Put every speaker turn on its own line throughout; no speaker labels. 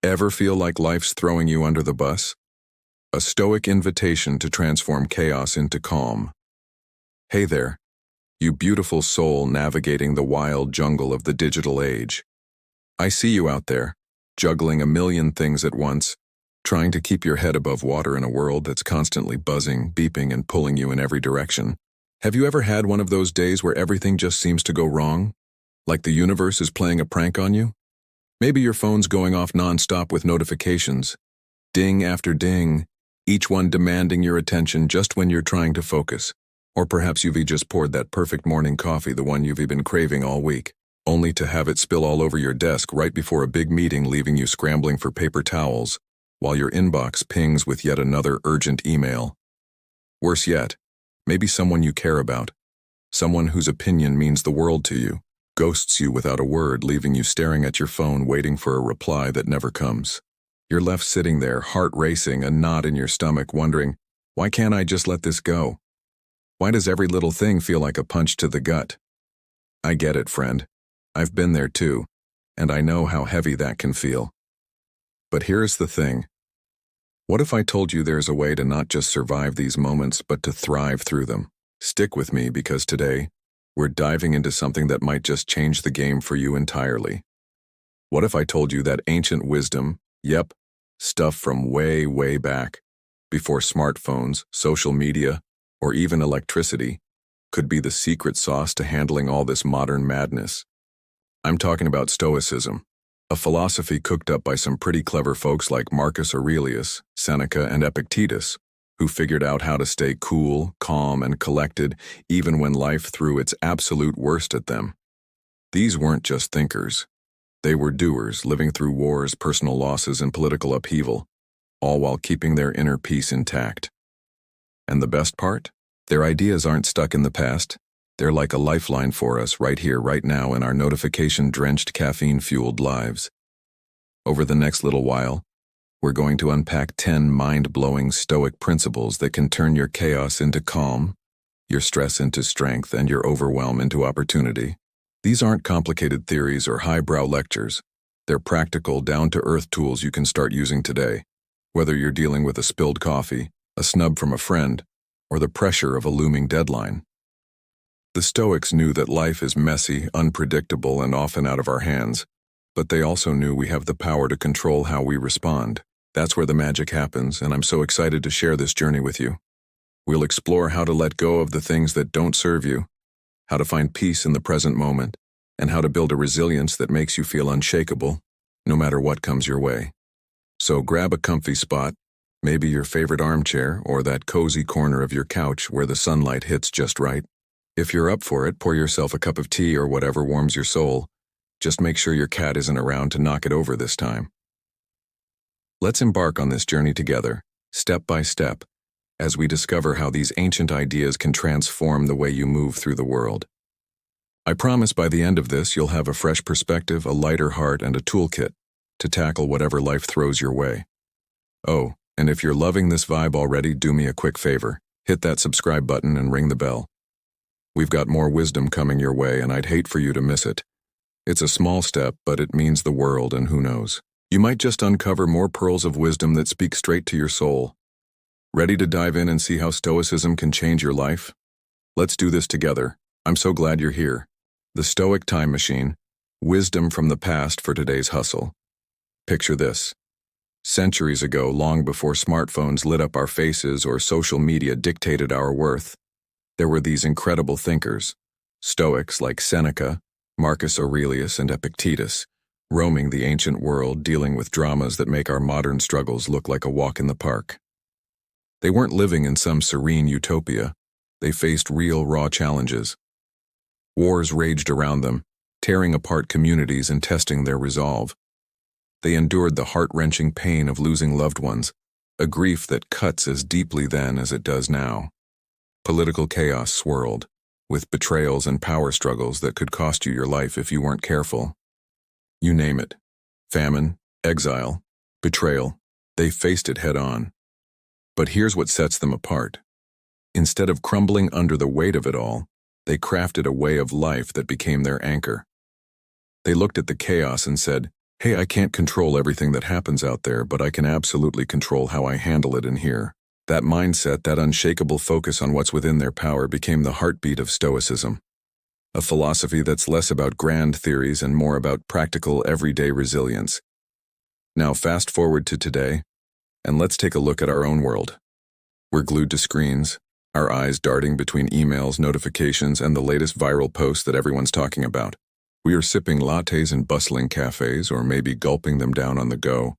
Ever feel like life's throwing you under the bus? A Stoic invitation to transform chaos into calm. Hey there, you beautiful soul navigating the wild jungle of the digital age. I see you out there, juggling a million things at once, trying to keep your head above water in a world that's constantly buzzing, beeping, and pulling you in every direction. Have you ever had one of those days where everything just seems to go wrong? Like the universe is playing a prank on you? Maybe your phone's going off nonstop with notifications, ding after ding, each one demanding your attention just when you're trying to focus. Or perhaps you've just poured that perfect morning coffee, the one you've been craving all week, only to have it spill all over your desk right before a big meeting, leaving you scrambling for paper towels, while your inbox pings with yet another urgent email. Worse yet, maybe someone you care about, someone whose opinion means the world to you, ghosts you without a word, leaving you staring at your phone waiting for a reply that never comes. You're left sitting there, heart racing, a knot in your stomach, wondering, why can't I just let this go? Why does every little thing feel like a punch to the gut? I get it, friend. I've been there too, and I know how heavy that can feel. But here's the thing. What if I told you there's a way to not just survive these moments, but to thrive through them? Stick with me, because today, we're diving into something that might just change the game for you entirely. What if I told you that ancient wisdom, yep, stuff from way, way back, before smartphones, social media, or even electricity, could be the secret sauce to handling all this modern madness? I'm talking about Stoicism, a philosophy cooked up by some pretty clever folks like Marcus Aurelius, Seneca, and Epictetus, who figured out how to stay cool, calm, and collected even when life threw its absolute worst at them. These weren't just thinkers. They were doers, living through wars, personal losses, and political upheaval, all while keeping their inner peace intact. And the best part? Their ideas aren't stuck in the past. They're like a lifeline for us right here, right now, in our notification-drenched, caffeine-fueled lives. Over the next little while, we're going to unpack 10 mind-blowing Stoic principles that can turn your chaos into calm, your stress into strength, and your overwhelm into opportunity. These aren't complicated theories or highbrow lectures. They're practical, down-to-earth tools you can start using today, whether you're dealing with a spilled coffee, a snub from a friend, or the pressure of a looming deadline. The Stoics knew that life is messy, unpredictable, and often out of our hands, but they also knew we have the power to control how we respond. That's where the magic happens, and I'm so excited to share this journey with you. We'll explore how to let go of the things that don't serve you, how to find peace in the present moment, and how to build a resilience that makes you feel unshakable, no matter what comes your way. So grab a comfy spot, maybe your favorite armchair or that cozy corner of your couch where the sunlight hits just right. If you're up for it, pour yourself a cup of tea or whatever warms your soul. Just make sure your cat isn't around to knock it over this time. Let's embark on this journey together, step by step, as we discover how these ancient ideas can transform the way you move through the world. I promise by the end of this, you'll have a fresh perspective, a lighter heart, and a toolkit to tackle whatever life throws your way. Oh, and if you're loving this vibe already, do me a quick favor. Hit that subscribe button and ring the bell. We've got more wisdom coming your way, and I'd hate for you to miss it. It's a small step, but it means the world, and who knows? You might just uncover more pearls of wisdom that speak straight to your soul. Ready to dive in and see how Stoicism can change your life? Let's do this together. I'm so glad you're here. The Stoic Time Machine, wisdom from the past for today's hustle. Picture this. Centuries ago, long before smartphones lit up our faces or social media dictated our worth, there were these incredible thinkers, Stoics like Seneca, Marcus Aurelius, and Epictetus, roaming the ancient world, dealing with dramas that make our modern struggles look like a walk in the park. They weren't living in some serene utopia. They faced real, raw challenges. Wars raged around them, tearing apart communities and testing their resolve. They endured the heart-wrenching pain of losing loved ones, a grief that cuts as deeply then as it does now. Political chaos swirled, with betrayals and power struggles that could cost you your life if you weren't careful. You name it. Famine, exile, betrayal. They faced it head-on. But here's what sets them apart. Instead of crumbling under the weight of it all, they crafted a way of life that became their anchor. They looked at the chaos and said, Hey, I can't control everything that happens out there, but I can absolutely control how I handle it in here. That mindset, that unshakable focus on what's within their power became the heartbeat of Stoicism, a philosophy that's less about grand theories and more about practical, everyday resilience. Now fast forward to today, and let's take a look at our own world. We're glued to screens, our eyes darting between emails, notifications, and the latest viral post that everyone's talking about. We are sipping lattes in bustling cafes, or maybe gulping them down on the go,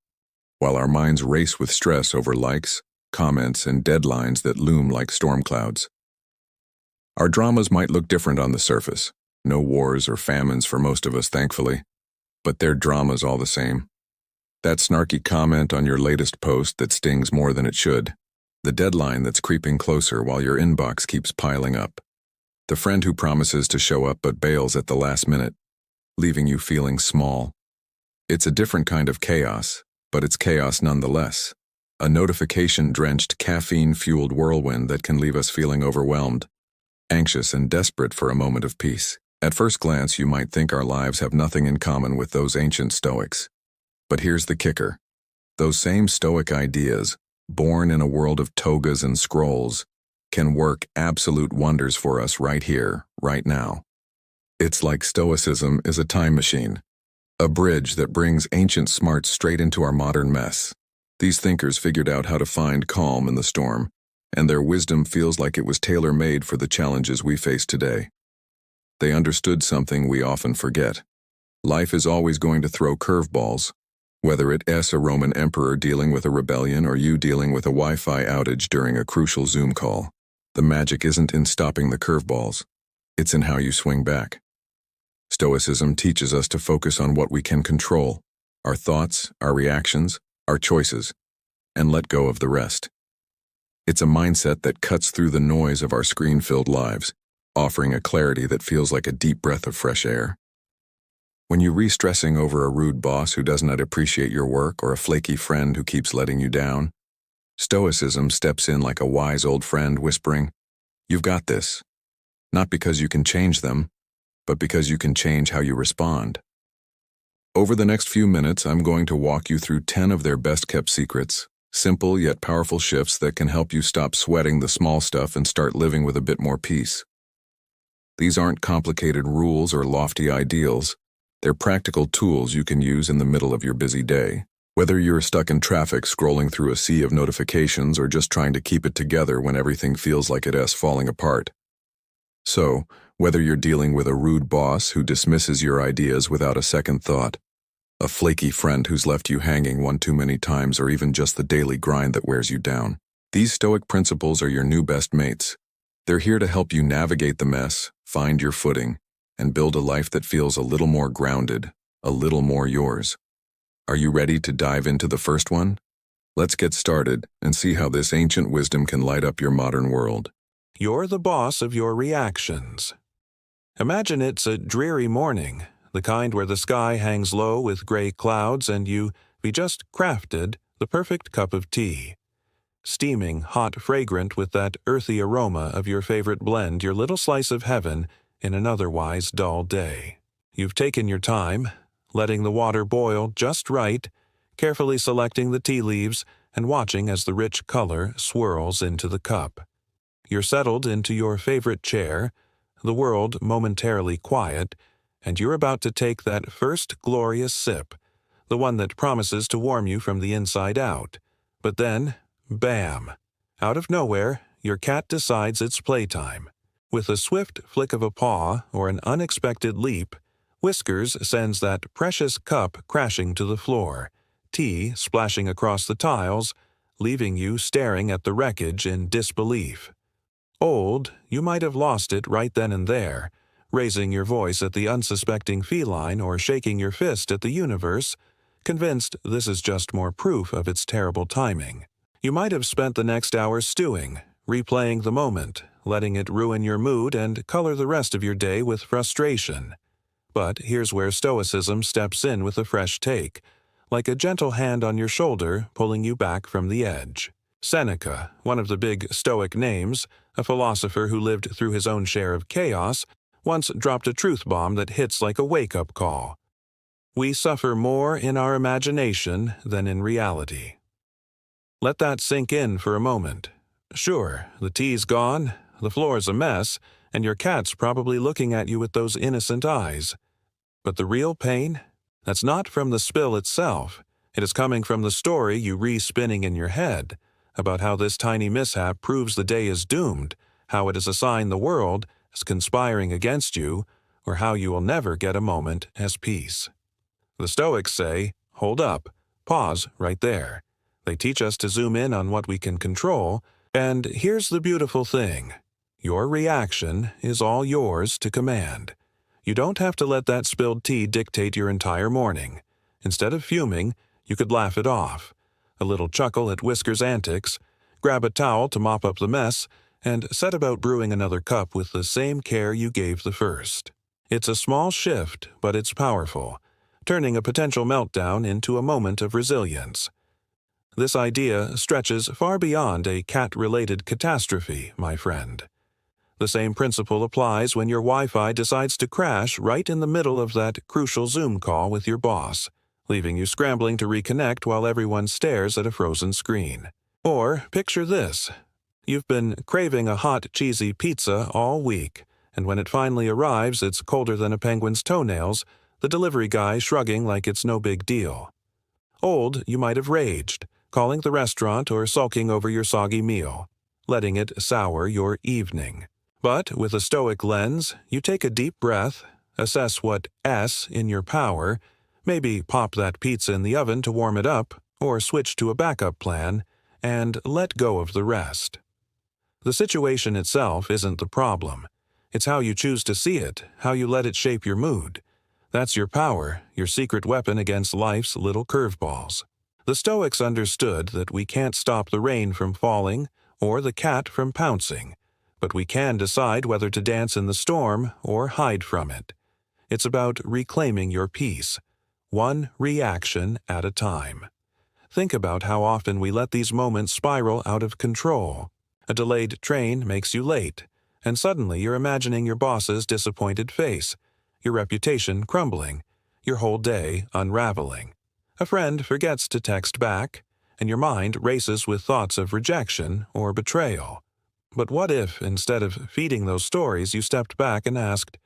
while our minds race with stress over likes, comments, and deadlines that loom like storm clouds. Our dramas might look different on the surface. No wars or famines for most of us, thankfully. But they're dramas all the same. That snarky comment on your latest post that stings more than it should. The deadline that's creeping closer while your inbox keeps piling up. The friend who promises to show up but bails at the last minute, leaving you feeling small. It's a different kind of chaos, but it's chaos nonetheless. A notification-drenched, caffeine-fueled whirlwind that can leave us feeling overwhelmed, anxious and desperate for a moment of peace. At first glance, you might think our lives have nothing in common with those ancient Stoics. But here's the kicker. Those same Stoic ideas, born in a world of togas and scrolls, can work absolute wonders for us right here, right now. It's like Stoicism is a time machine, a bridge that brings ancient smarts straight into our modern mess. These thinkers figured out how to find calm in the storm, and their wisdom feels like it was tailor-made for the challenges we face today. They understood something we often forget. Life is always going to throw curveballs, whether it's a Roman emperor dealing with a rebellion or you dealing with a Wi-Fi outage during a crucial Zoom call. The magic isn't in stopping the curveballs, it's in how you swing back. Stoicism teaches us to focus on what we can control, our thoughts, our reactions, our choices, and let go of the rest. It's a mindset that cuts through the noise of our screen-filled lives, offering a clarity that feels like a deep breath of fresh air. When you're re-stressing over a rude boss who does not appreciate your work or a flaky friend who keeps letting you down, Stoicism steps in like a wise old friend whispering, "You've got this." Not because you can change them, but because you can change how you respond. Over the next few minutes, I'm going to walk you through 10 of their best-kept secrets, simple yet powerful shifts that can help you stop sweating the small stuff and start living with a bit more peace. These aren't complicated rules or lofty ideals. They're practical tools you can use in the middle of your busy day. Whether you're stuck in traffic scrolling through a sea of notifications or just trying to keep it together when everything feels like it's falling apart. So, whether you're dealing with a rude boss who dismisses your ideas without a second thought, a flaky friend who's left you hanging one too many times, or even just the daily grind that wears you down, these Stoic principles are your new best mates. They're here to help you navigate the mess, find your footing, and build a life that feels a little more grounded, a little more yours. Are you ready to dive into the first one? Let's get started and see how this ancient wisdom can light up your modern world.
You're the boss of your reactions. Imagine it's a dreary morning, the kind where the sky hangs low with gray clouds and you've just crafted the perfect cup of tea. Steaming, hot, fragrant with that earthy aroma of your favorite blend, your little slice of heaven in an otherwise dull day. You've taken your time, letting the water boil just right, carefully selecting the tea leaves and watching as the rich color swirls into the cup. You're settled into your favorite chair, the world momentarily quiet, and you're about to take that first glorious sip, the one that promises to warm you from the inside out. But then, bam! Out of nowhere, your cat decides it's playtime. With a swift flick of a paw or an unexpected leap, Whiskers sends that precious cup crashing to the floor, tea splashing across the tiles, leaving you staring at the wreckage in disbelief. Old, you might have lost it right then and there, raising your voice at the unsuspecting feline or shaking your fist at the universe, convinced this is just more proof of its terrible timing. You might have spent the next hour stewing, replaying the moment, letting it ruin your mood and color the rest of your day with frustration. But here's where Stoicism steps in with a fresh take, like a gentle hand on your shoulder pulling you back from the edge. Seneca, one of the big Stoic names, a philosopher who lived through his own share of chaos, once dropped a truth bomb that hits like a wake-up call. We suffer more in our imagination than in reality. Let that sink in for a moment. Sure, the tea's gone, the floor's a mess, and your cat's probably looking at you with those innocent eyes. But the real pain? That's not from the spill itself. It is coming from the story you re-spinning in your head about how this tiny mishap proves the day is doomed, how it is a sign the world is conspiring against you, or how you will never get a moment as peace. The Stoics say, hold up, pause right there. They teach us to zoom in on what we can control, and here's the beautiful thing. Your reaction is all yours to command. You don't have to let that spilled tea dictate your entire morning. Instead of fuming, you could laugh it off. A little chuckle at Whisker's antics, grab a towel to mop up the mess, and set about brewing another cup with the same care you gave the first. It's a small shift, but it's powerful, turning a potential meltdown into a moment of resilience. This idea stretches far beyond a cat-related catastrophe, my friend. The same principle applies when your Wi-Fi decides to crash right in the middle of that crucial Zoom call with your boss, leaving you scrambling to reconnect while everyone stares at a frozen screen. Or picture this. You've been craving a hot, cheesy pizza all week, and when it finally arrives, it's colder than a penguin's toenails, the delivery guy shrugging like it's no big deal. Old, you might have raged, calling the restaurant or sulking over your soggy meal, letting it sour your evening. But with a Stoic lens, you take a deep breath, assess what S in your power, maybe pop that pizza in the oven to warm it up, or switch to a backup plan, and let go of the rest. The situation itself isn't the problem. It's how you choose to see it, how you let it shape your mood. That's your power, your secret weapon against life's little curveballs. The Stoics understood that we can't stop the rain from falling or the cat from pouncing, but we can decide whether to dance in the storm or hide from it. It's about reclaiming your peace, one reaction at a time. Think about how often we let these moments spiral out of control. A delayed train makes you late, and suddenly you're imagining your boss's disappointed face, your reputation crumbling, your whole day unraveling. A friend forgets to text back, and your mind races with thoughts of rejection or betrayal. But what if, instead of feeding those stories, you stepped back and asked,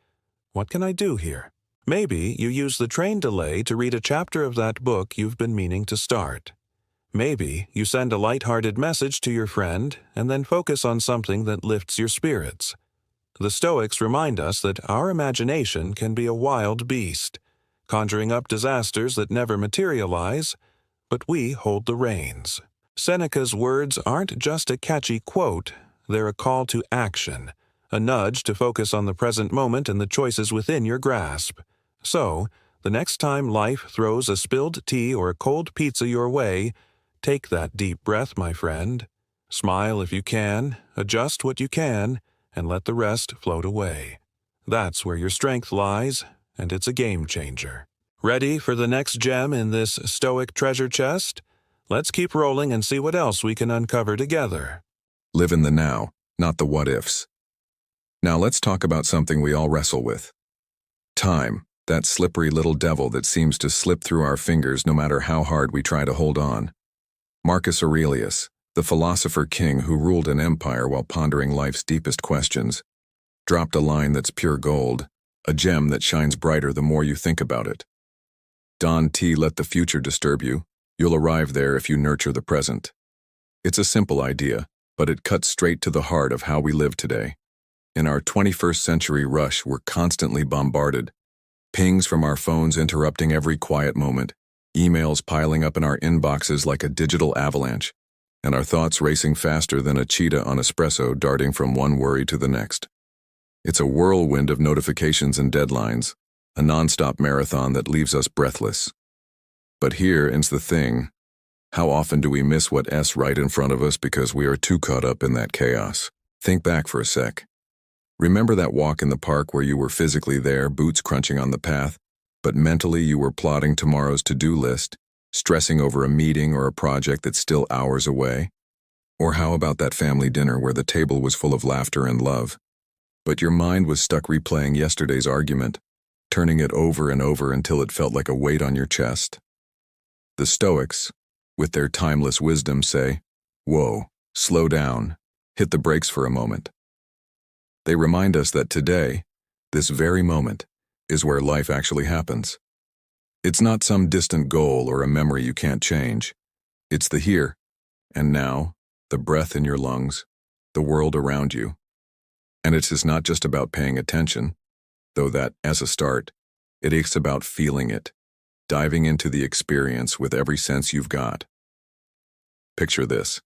what can I do here? Maybe you use the train delay to read a chapter of that book you've been meaning to start. Maybe you send a light-hearted message to your friend and then focus on something that lifts your spirits. The Stoics remind us that our imagination can be a wild beast, conjuring up disasters that never materialize, but we hold the reins. Seneca's words aren't just a catchy quote, they're a call to action, a nudge to focus on the present moment and the choices within your grasp. So, the next time life throws a spilled tea or a cold pizza your way, take that deep breath, my friend. Smile if you can, adjust what you can, and let the rest float away. That's where your strength lies, and it's a game changer. Ready for the next gem in this Stoic treasure chest? Let's keep rolling and see what else we can uncover together.
Live in the now, not the what-ifs. Now let's talk about something we all wrestle with. Time, that slippery little devil that seems to slip through our fingers no matter how hard we try to hold on. Marcus Aurelius, the philosopher king who ruled an empire while pondering life's deepest questions, dropped a line that's pure gold, a gem that shines brighter the more you think about it. Don't let the future disturb you. You'll arrive there if you nurture the present. It's a simple idea, but it cuts straight to the heart of how we live today. In our 21st century rush, we're constantly bombarded. Pings from our phones interrupting every quiet moment, emails piling up in our inboxes like a digital avalanche, and our thoughts racing faster than a cheetah on espresso darting from one worry to the next. It's a whirlwind of notifications and deadlines, a nonstop marathon that leaves us breathless. But here is the thing. How often do we miss what's right in front of us because we are too caught up in that chaos? Think back for a sec. Remember that walk in the park where you were physically there, boots crunching on the path, but mentally you were plotting tomorrow's to-do list, stressing over a meeting or a project that's still hours away? Or how about that family dinner where the table was full of laughter and love, but your mind was stuck replaying yesterday's argument, turning it over and over until it felt like a weight on your chest. The Stoics, with their timeless wisdom, say, "Whoa, slow down, hit the brakes for a moment." They remind us that today, this very moment, is where life actually happens. It's not some distant goal or a memory you can't change. It's the here and now, the breath in your lungs, the world around you. And it is not just about paying attention, though that, as a start, it is about feeling it, diving into the experience with every sense you've got. Picture this.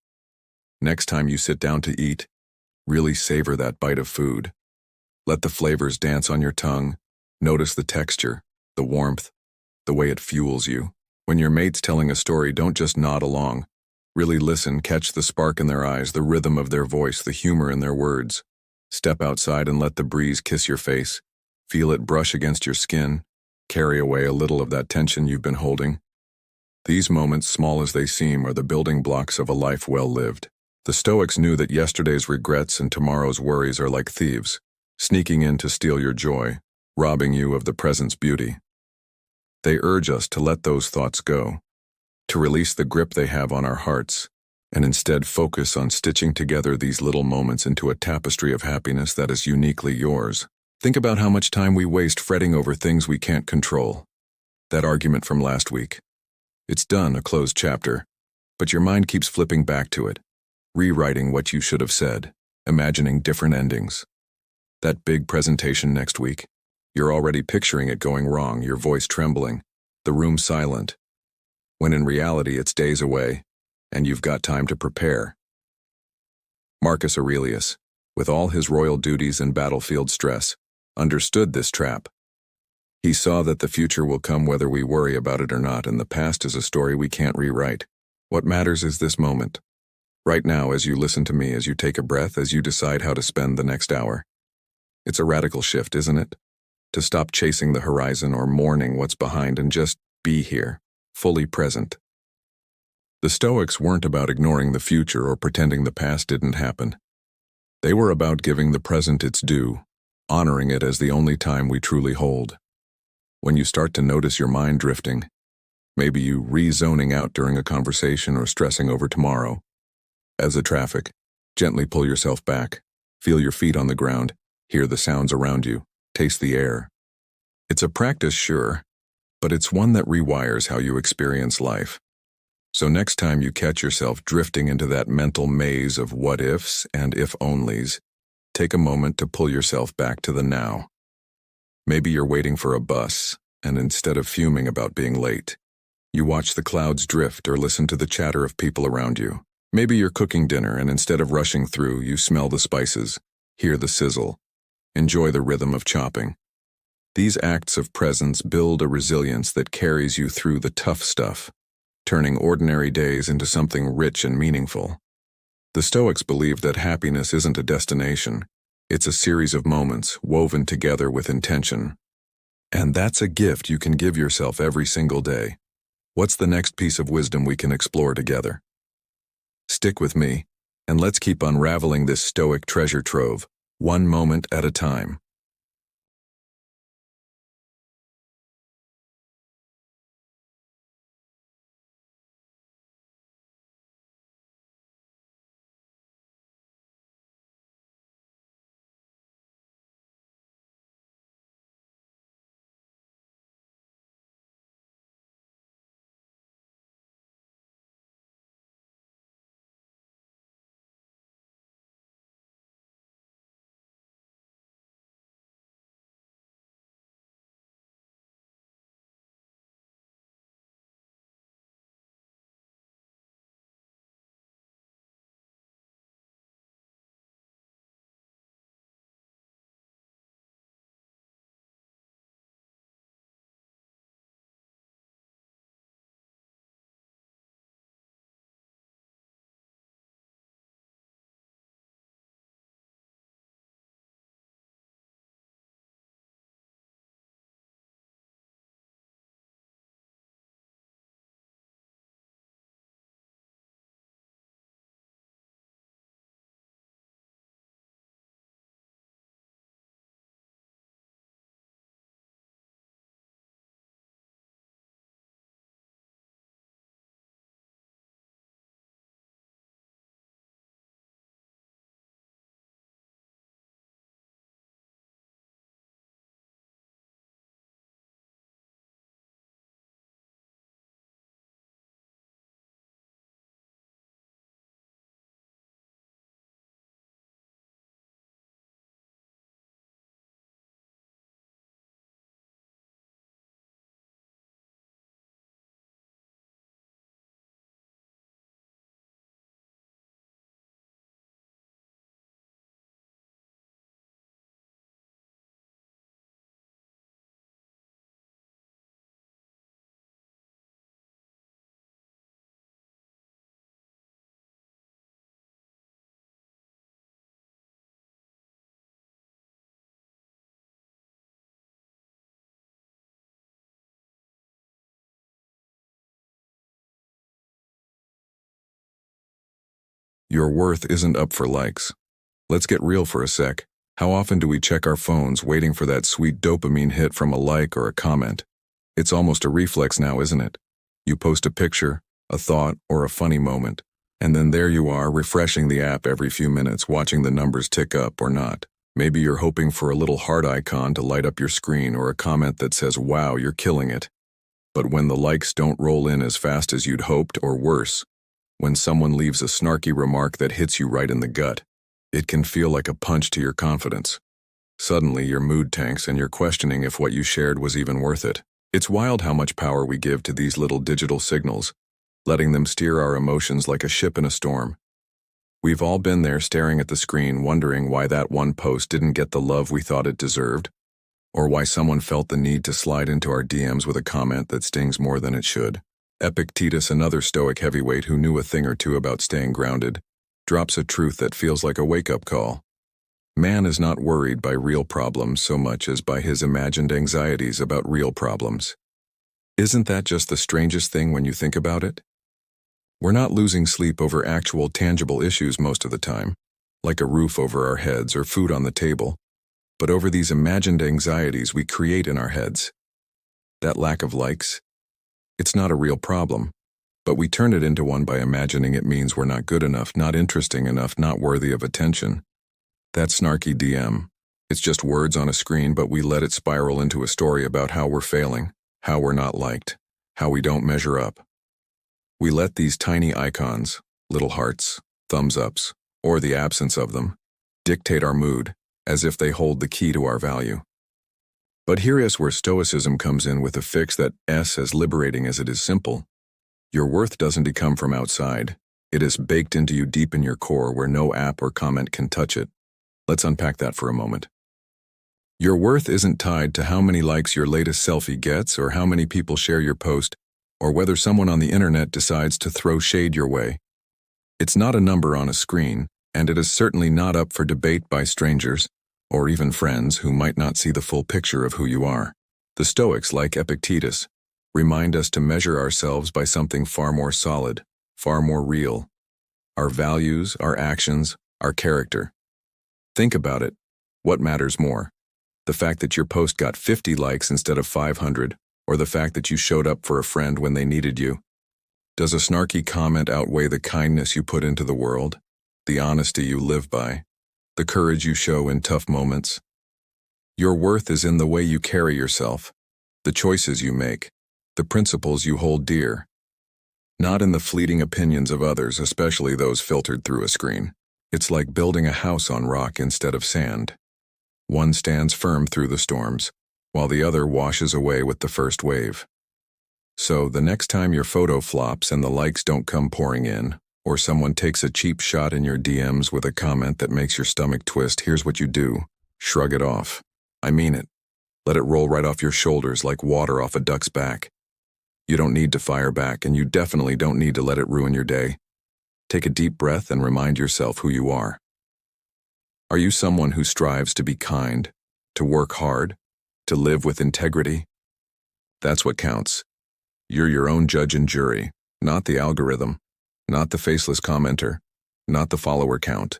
Next time you sit down to eat, really savor that bite of food. Let the flavors dance on your tongue. Notice the texture, the warmth, the way it fuels you. When your mate's telling a story, don't just nod along. Really listen, catch the spark in their eyes, the rhythm of their voice, the humor in their words. Step outside and let the breeze kiss your face. Feel it brush against your skin. Carry away a little of that tension you've been holding. These moments, small as they seem, are the building blocks of a life well lived. The Stoics knew that yesterday's regrets and tomorrow's worries are like thieves, sneaking in to steal your joy, robbing you of the present's beauty. They urge us to let those thoughts go, to release the grip they have on our hearts, and instead focus on stitching together these little moments into a tapestry of happiness that is uniquely yours. Think about how much time we waste fretting over things we can't control. That argument from last week. It's done, a closed chapter, but your mind keeps flipping back to it, rewriting what you should have said, imagining different endings. That big presentation next week, you're already picturing it going wrong, your voice trembling, the room silent, when in reality it's days away, and you've got time to prepare. Marcus Aurelius, with all his royal duties and battlefield stress, understood this trap. He saw that the future will come whether we worry about it or not, and the past is a story we can't rewrite. What matters is this moment. Right now, as you listen to me, as you take a breath, as you decide how to spend the next hour. It's a radical shift, isn't it? To stop chasing the horizon or mourning what's behind and just be here, fully present. The Stoics weren't about ignoring the future or pretending the past didn't happen. They were about giving the present its due, honoring it as the only time we truly hold. When you start to notice your mind drifting, maybe you re-zoning out during a conversation or stressing over tomorrow, as the traffic, gently pull yourself back, feel your feet on the ground, hear the sounds around you, taste the air. It's a practice, sure, but it's one that rewires how you experience life. So next time you catch yourself drifting into that mental maze of what-ifs and if-onlys, take a moment to pull yourself back to the now. Maybe you're waiting for a bus, and instead of fuming about being late, you watch the clouds drift or listen to the chatter of people around you. Maybe you're cooking dinner, and instead of rushing through, you smell the spices, hear the sizzle, enjoy the rhythm of chopping. These acts of presence build a resilience that carries you through the tough stuff, turning ordinary days into something rich and meaningful. The Stoics believed that happiness isn't a destination, it's a series of moments woven together with intention. And that's a gift you can give yourself every single day. What's the next piece of wisdom we can explore together? Stick with me, and let's keep unraveling this Stoic treasure trove, one moment at a time. Your worth isn't up for likes. Let's get real for a sec. How often do we check our phones waiting for that sweet dopamine hit from a like or a comment? It's almost a reflex now, isn't it? You post a picture, a thought, or a funny moment, and then there you are, refreshing the app every few minutes, watching the numbers tick up or not. Maybe you're hoping for a little heart icon to light up your screen or a comment that says, "Wow, you're killing it." But when the likes don't roll in as fast as you'd hoped, or worse, when someone leaves a snarky remark that hits you right in the gut, it can feel like a punch to your confidence. Suddenly, your mood tanks and you're questioning if what you shared was even worth it. It's wild how much power we give to these little digital signals, letting them steer our emotions like a ship in a storm. We've all been there staring at the screen, wondering why that one post didn't get the love we thought it deserved, or why someone felt the need to slide into our DMs with a comment that stings more than it should. Epictetus, another Stoic heavyweight who knew a thing or two about staying grounded, drops a truth that feels like a wake-up call. Man is not worried by real problems so much as by his imagined anxieties about real problems. Isn't that just the strangest thing when you think about it? We're not losing sleep over actual tangible issues most of the time, like a roof over our heads or food on the table, but over these imagined anxieties we create in our heads. That lack of likes, it's not a real problem, but we turn it into one by imagining it means we're not good enough, not interesting enough, not worthy of attention. That snarky DM, it's just words on a screen, but we let it spiral into a story about how we're failing, how we're not liked, how we don't measure up. We let these tiny icons, little hearts, thumbs ups, or the absence of them, dictate our mood, as if they hold the key to our value. But here is where Stoicism comes in with a fix that's as liberating as it is simple. Your worth doesn't come from outside. It is baked into you deep in your core where no app or comment can touch it. Let's unpack that for a moment. Your worth isn't tied to how many likes your latest selfie gets or how many people share your post, or whether someone on the internet decides to throw shade your way. It's not a number on a screen, and it is certainly not up for debate by strangers, or even friends who might not see the full picture of who you are. The Stoics, like Epictetus, remind us to measure ourselves by something far more solid, far more real. Our values, our actions, our character. Think about it. What matters more? The fact that your post got 50 likes instead of 500, or the fact that you showed up for a friend when they needed you? Does a snarky comment outweigh the kindness you put into the world, the honesty you live by, the courage you show in tough moments? Your worth is in the way you carry yourself, the choices you make, the principles you hold dear. Not in the fleeting opinions of others, especially those filtered through a screen. It's like building a house on rock instead of sand. One stands firm through the storms, while the other washes away with the first wave. So the next time your photo flops and the likes don't come pouring in, or someone takes a cheap shot in your DMs with a comment that makes your stomach twist, here's what you do. Shrug it off. I mean it. Let it roll right off your shoulders like water off a duck's back. You don't need to fire back, and you definitely don't need to let it ruin your day. Take a deep breath and remind yourself who you are. Are you someone who strives to be kind, to work hard, to live with integrity? That's what counts. You're your own judge and jury, not the algorithm, not the faceless commenter, not the follower count.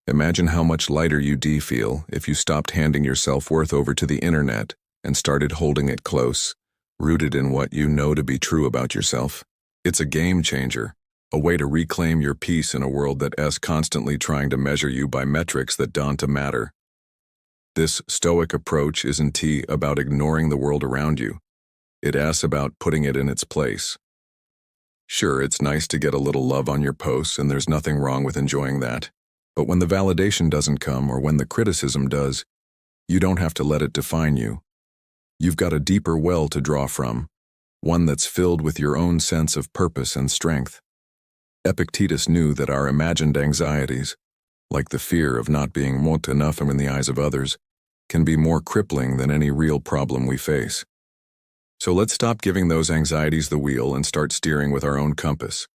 Imagine how much lighter you'd feel if you stopped handing your self-worth over to the internet and started holding it close, rooted in what you know to be true about yourself. It's a game changer, a way to reclaim your peace in a world that's constantly trying to measure you by metrics that don't matter. This Stoic approach isn't about ignoring the world around you. It's about putting it in its place. Sure, it's nice to get a little love on your posts, and there's nothing wrong with enjoying that. But when the validation doesn't come, or when the criticism does, you don't have to let it define you. You've got a deeper well to draw from, one that's filled with your own sense of purpose and strength. Epictetus knew that our imagined anxieties, like the fear of not being mote enough in the eyes of others, can be more crippling than any real problem we face. So let's stop giving those anxieties the wheel and start steering with our own compass.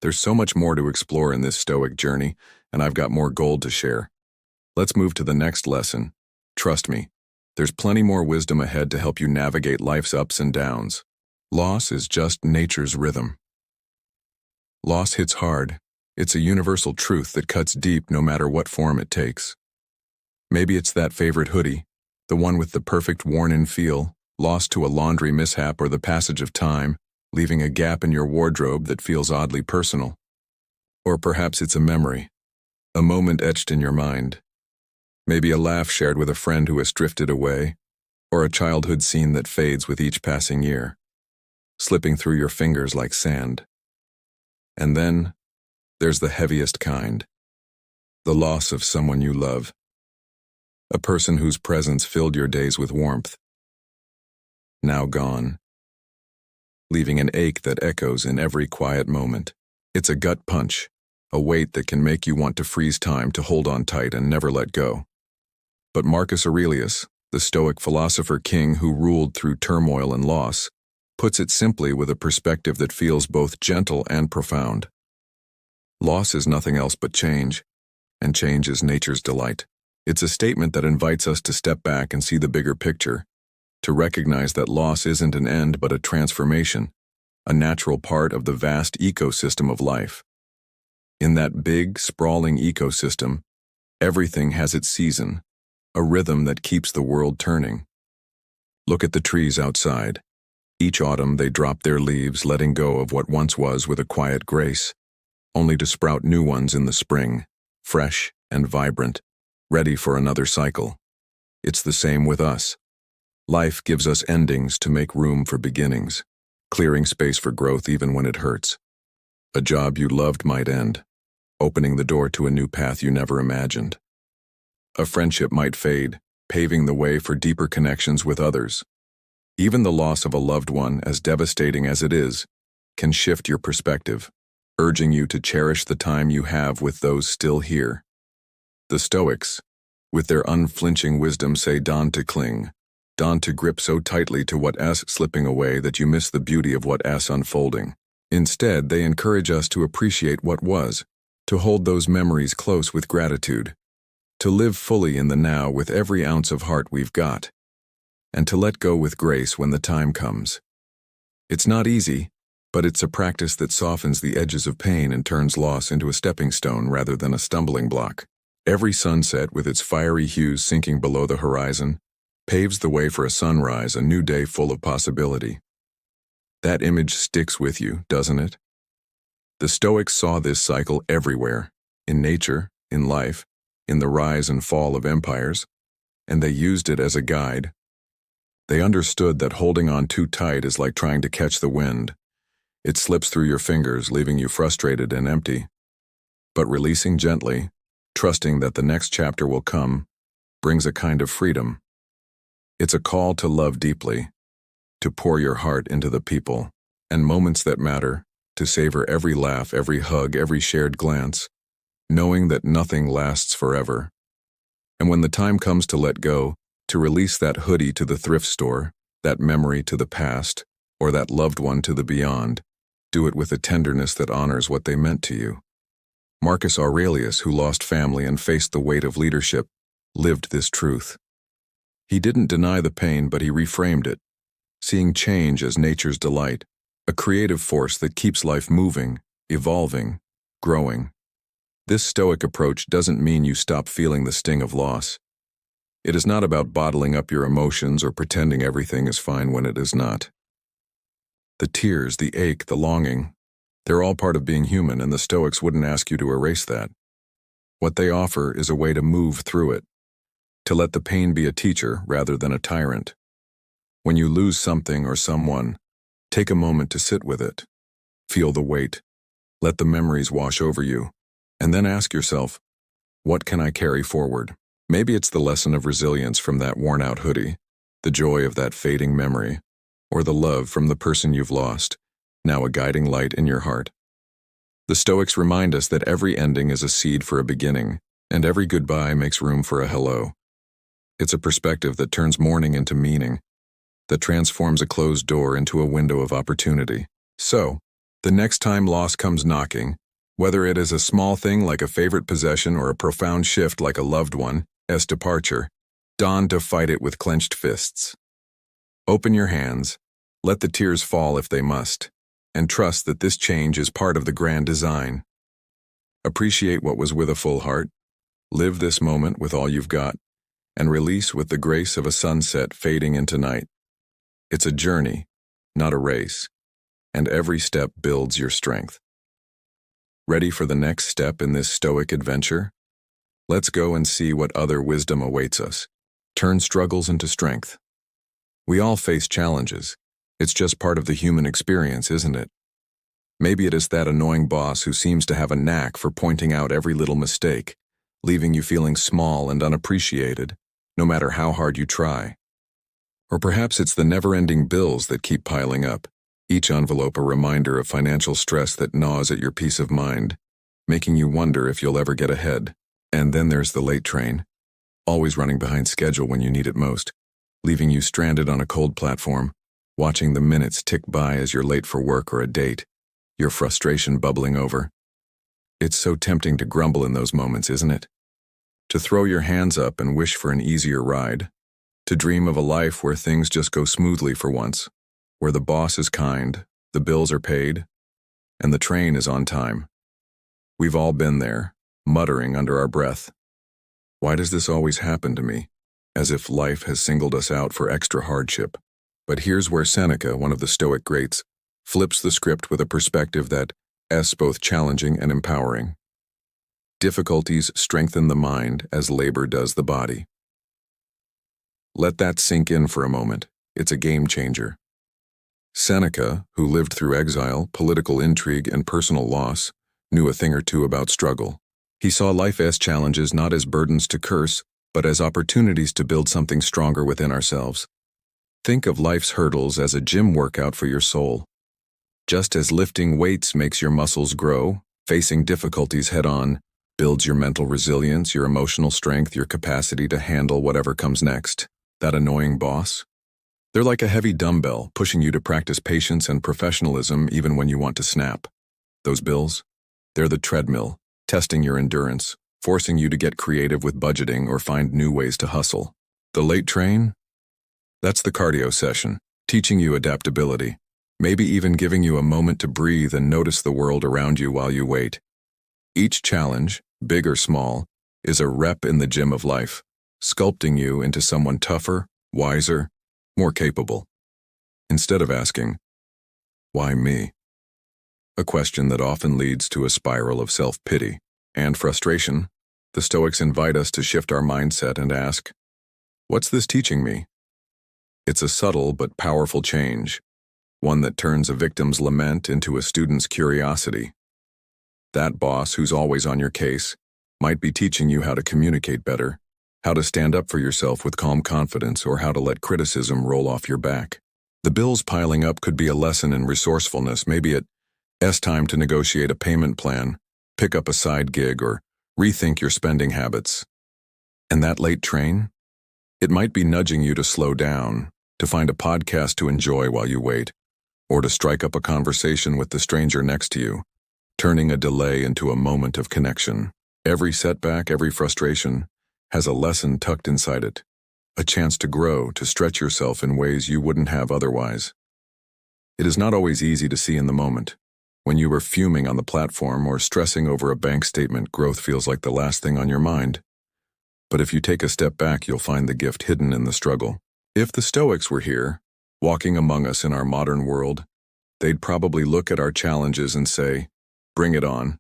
There's so much more to explore in this Stoic journey, and I've got more gold to share. Let's move to the next lesson. Trust me, there's plenty more wisdom ahead to help you navigate life's ups and downs. Loss is just nature's rhythm. Loss hits hard, It's a universal truth that cuts deep no matter what form it takes. Maybe it's that favorite hoodie, the one with the perfect worn-in feel, lost to a laundry mishap or the passage of time, leaving a gap in your wardrobe that feels oddly personal. Or perhaps it's a memory, a moment etched in your mind. Maybe a laugh shared with a friend who has drifted away, or a childhood scene that fades with each passing year, slipping through your fingers like sand. And then, there's the heaviest kind, the loss of someone you love, a person whose presence filled your days with warmth. Now gone, leaving an ache that echoes in every quiet moment. It's a gut punch, a weight that can make you want to freeze time to hold on tight and never let go. But Marcus Aurelius, the Stoic philosopher king who ruled through turmoil and loss, puts it simply with a perspective that feels both gentle and profound. Loss is nothing else but change, and change is nature's delight. It's a statement that invites us to step back and see the bigger picture, to recognize that loss isn't an end but a transformation, a natural part of the vast ecosystem of life. In that big, sprawling ecosystem, everything has its season, a rhythm that keeps the world turning. Look at the trees outside. Each autumn they drop their leaves, letting go of what once was with a quiet grace, only to sprout new ones in the spring, fresh and vibrant, ready for another cycle. It's the same with us. Life gives us endings to make room for beginnings, clearing space for growth even when it hurts. A job you loved might end, opening the door to a new path you never imagined. A friendship might fade, paving the way for deeper connections with others. Even the loss of a loved one, as devastating as it is, can shift your perspective, urging you to cherish the time you have with those still here. The Stoics, with their unflinching wisdom, say don't to cling, don't to grip so tightly to what is slipping away that you miss the beauty of what is unfolding. Instead, they encourage us to appreciate what was, to hold those memories close with gratitude, to live fully in the now with every ounce of heart we've got, and to let go with grace when the time comes. It's not easy, but it's a practice that softens the edges of pain and turns loss into a stepping stone rather than a stumbling block. Every sunset, with its fiery hues sinking below the horizon, paves the way for a sunrise, a new day full of possibility. That image sticks with you, doesn't it? The Stoics saw this cycle everywhere, in nature, in life, in the rise and fall of empires, and they used it as a guide. They understood that holding on too tight is like trying to catch the wind. It slips through your fingers, leaving you frustrated and empty. But releasing gently, trusting that the next chapter will come, brings a kind of freedom. It's a call to love deeply, to pour your heart into the people and moments that matter, to savor every laugh, every hug, every shared glance, knowing that nothing lasts forever. And when the time comes to let go, to release that hoodie to the thrift store, that memory to the past, or that loved one to the beyond, do it with a tenderness that honors what they meant to you. Marcus Aurelius, who lost family and faced the weight of leadership, lived this truth. He didn't deny the pain, but he reframed it, seeing change as nature's delight, a creative force that keeps life moving, evolving, growing. This Stoic approach doesn't mean you stop feeling the sting of loss. It is not about bottling up your emotions or pretending everything is fine when it is not. The tears, the ache, the longing, they're all part of being human, and the Stoics wouldn't ask you to erase that. What they offer is a way to move through it, to let the pain be a teacher rather than a tyrant. When you lose something or someone, take a moment to sit with it. Feel the weight. Let the memories wash over you. And then ask yourself, what can I carry forward? Maybe it's the lesson of resilience from that worn-out hoodie, the joy of that fading memory, or the love from the person you've lost, now a guiding light in your heart. The Stoics remind us that every ending is a seed for a beginning, and every goodbye makes room for a hello. It's a perspective that turns mourning into meaning, that transforms a closed door into a window of opportunity. So, the next time loss comes knocking, whether it is a small thing like a favorite possession or a profound shift like a loved one's departure, don't to fight it with clenched fists. Open your hands, let the tears fall if they must, and trust that this change is part of the grand design. Appreciate what was with a full heart, live this moment with all you've got, and release with the grace of a sunset fading into night. It's a journey, not a race, and every step builds your strength. Ready for the next step in this Stoic adventure? Let's go and see what other wisdom awaits us. Turn struggles into strength. We all face challenges. It's just part of the human experience, isn't it? Maybe it is that annoying boss who seems to have a knack for pointing out every little mistake, leaving you feeling small and unappreciated, no matter how hard you try. Or perhaps it's the never-ending bills that keep piling up, each envelope a reminder of financial stress that gnaws at your peace of mind, making you wonder if you'll ever get ahead. And then there's the late train, always running behind schedule when you need it most, leaving you stranded on a cold platform, watching the minutes tick by as you're late for work or a date, your frustration bubbling over. It's so tempting to grumble in those moments, isn't it? To throw your hands up and wish for an easier ride, to dream of a life where things just go smoothly for once, where the boss is kind, the bills are paid, and the train is on time. We've all been there, muttering under our breath, "Why does this always happen to me?" As if life has singled us out for extra hardship. But here's where Seneca, one of the Stoic greats, flips the script with a perspective that's both challenging and empowering. Difficulties strengthen the mind as labor does the body. Let that sink in for a moment. It's a game changer. Seneca, who lived through exile, political intrigue, and personal loss, knew a thing or two about struggle. He saw life as challenges not as burdens to curse, but as opportunities to build something stronger within ourselves. Think of life's hurdles as a gym workout for your soul. Just as lifting weights makes your muscles grow, facing difficulties head-on builds your mental resilience, your emotional strength, your capacity to handle whatever comes next. That annoying boss? They're like a heavy dumbbell, pushing you to practice patience and professionalism even when you want to snap. Those bills? They're the treadmill, testing your endurance, forcing you to get creative with budgeting or find new ways to hustle. The late train? That's the cardio session, teaching you adaptability, maybe even giving you a moment to breathe and notice the world around you while you wait. Each challenge, big or small, is a rep in the gym of life, sculpting you into someone tougher, wiser, more capable. Instead of asking, "Why me?" A question that often leads to a spiral of self-pity and frustration, the Stoics invite us to shift our mindset and ask, "What's this teaching me?" It's a subtle but powerful change, one that turns a victim's lament into a student's curiosity. That boss who's always on your case might be teaching you how to communicate better, how to stand up for yourself with calm confidence, or how to let criticism roll off your back. The bills piling up could be a lesson in resourcefulness. Maybe it's time to negotiate a payment plan, pick up a side gig, or rethink your spending habits. And that late train? It might be nudging you to slow down, to find a podcast to enjoy while you wait, or to strike up a conversation with the stranger next to you, turning a delay into a moment of connection. Every setback, every frustration, has a lesson tucked inside it, a chance to grow, to stretch yourself in ways you wouldn't have otherwise. It is not always easy to see in the moment. When you are fuming on the platform or stressing over a bank statement, growth feels like the last thing on your mind. But if you take a step back, you'll find the gift hidden in the struggle. If the Stoics were here, walking among us in our modern world, they'd probably look at our challenges and say, "Bring it on."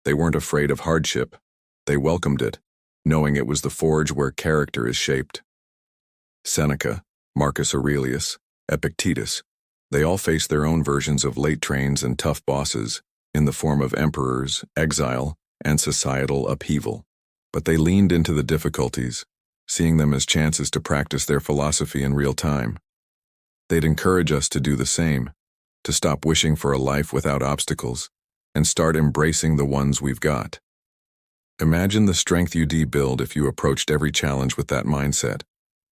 They weren't afraid of hardship. They welcomed it, knowing it was the forge where character is shaped. Seneca, Marcus Aurelius, Epictetus, they all faced their own versions of late trains and tough bosses in the form of emperors, exile, and societal upheaval. But they leaned into the difficulties, seeing them as chances to practice their philosophy in real time. They'd encourage us to do the same, to stop wishing for a life without obstacles, and start embracing the ones we've got. Imagine the strength you'd build if you approached every challenge with that mindset.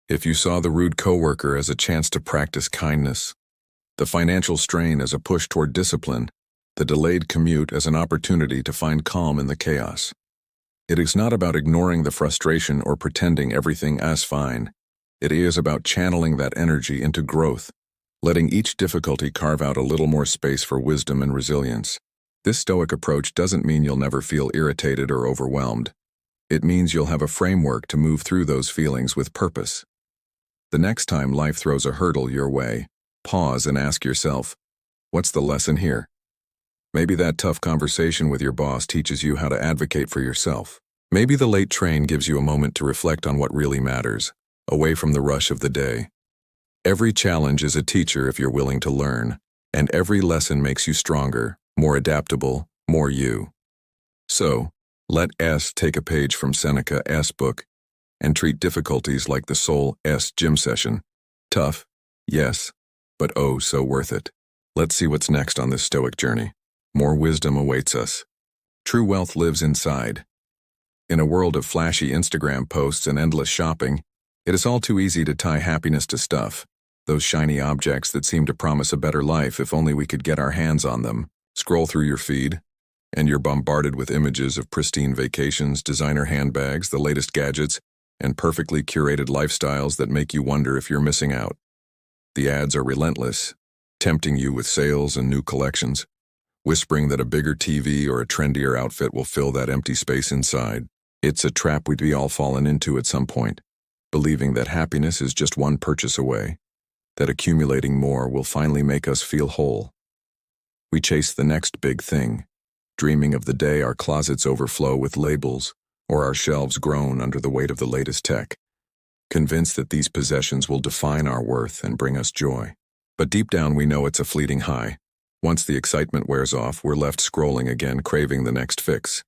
If you saw the rude coworker as a chance to practice kindness, the financial strain as a push toward discipline, the delayed commute as an opportunity to find calm in the chaos. It is not about ignoring the frustration or pretending everything is fine. It is about channeling that energy into growth, letting each difficulty carve out a little more space for wisdom and resilience. This Stoic approach doesn't mean you'll never feel irritated or overwhelmed. It means you'll have a framework to move through those feelings with purpose. The next time life throws a hurdle your way, pause and ask yourself, what's the lesson here? Maybe that tough conversation with your boss teaches you how to advocate for yourself. Maybe the late train gives you a moment to reflect on what really matters, away from the rush of the day. Every challenge is a teacher if you're willing to learn, and every lesson makes you stronger, more adaptable, more you. So, let S take a page from Seneca's book and treat difficulties like the soul's gym session. Tough, yes, but oh so worth it. Let's see what's next on this Stoic journey. More wisdom awaits us. True wealth lives inside. In a world of flashy Instagram posts and endless shopping, it is all too easy to tie happiness to stuff, those shiny objects that seem to promise a better life if only we could get our hands on them. Scroll through your feed, and you're bombarded with images of pristine vacations, designer handbags, the latest gadgets, and perfectly curated lifestyles that make you wonder if you're missing out. The ads are relentless, tempting you with sales and new collections, whispering that a bigger TV or a trendier outfit will fill that empty space inside. It's a trap we'd be all fallen into at some point, believing that happiness is just one purchase away, that accumulating more will finally make us feel whole. We chase the next big thing, dreaming of the day our closets overflow with labels or our shelves groan under the weight of the latest tech, convinced that these possessions will define our worth and bring us joy. But deep down we know it's a fleeting high. Once the excitement wears off, we're left scrolling again, craving the next fix.